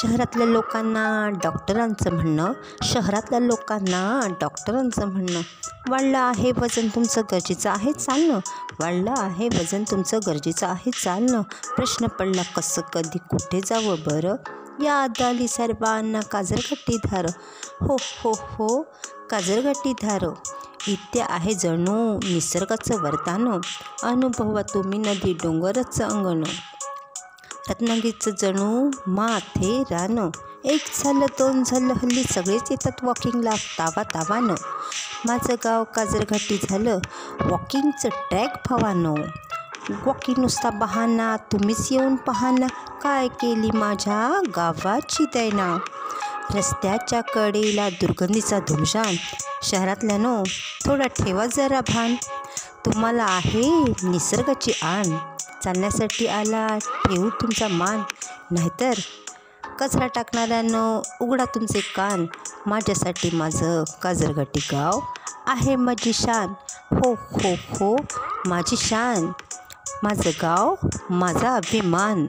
शहरातल्या लोकांना डॉक्टरांचं म्हणणं शहरातल्या लोकांना डॉक्टरांचं म्हणणं वाढलं आहे वजन तुमचं गरजेचं आहे चालणं. वाढलं आहे वजन तुमचं गरजेचं आहे चालणं. प्रश्न पडला कसं कधी कुठे जावं बरं. याद आली सर्वांना काजरगट्टी धार. हो हो हो काजरगट्टी धार. इथे आहे जणू निसर्गाचं वरदान. अनुभवा तुम्ही नदी डोंगराचं अंगण. रत्नागिरीचं जणू माथे रान. एक झालं दोन झालं हल्ली सगळेच येतात वॉकिंगला तावानं. माझं गाव काजरघाटी झालं वॉकिंगचं ट्रॅक भावानं. वॉकिंग नुसता बहाना तुम्हीच येऊन पहाना काय केली माझ्या गावाची दैना. रस्त्याच्या कडेला दुर्गंधीचा धुमशान. शहरातल्यानो थोडा ठेवा जरा भान. तुम्हाला आहे निसर्गाची आण. चालण्यासाठी आला ठेवू तुमचा मान. नाहीतर कचरा टाकणाऱ्यानं उघडा तुमचे कान. माझ्यासाठी माझं काजरघाटी गाव आहे माझी शान. हो हो हो माझी शान. माझं गाव माझा अभिमान.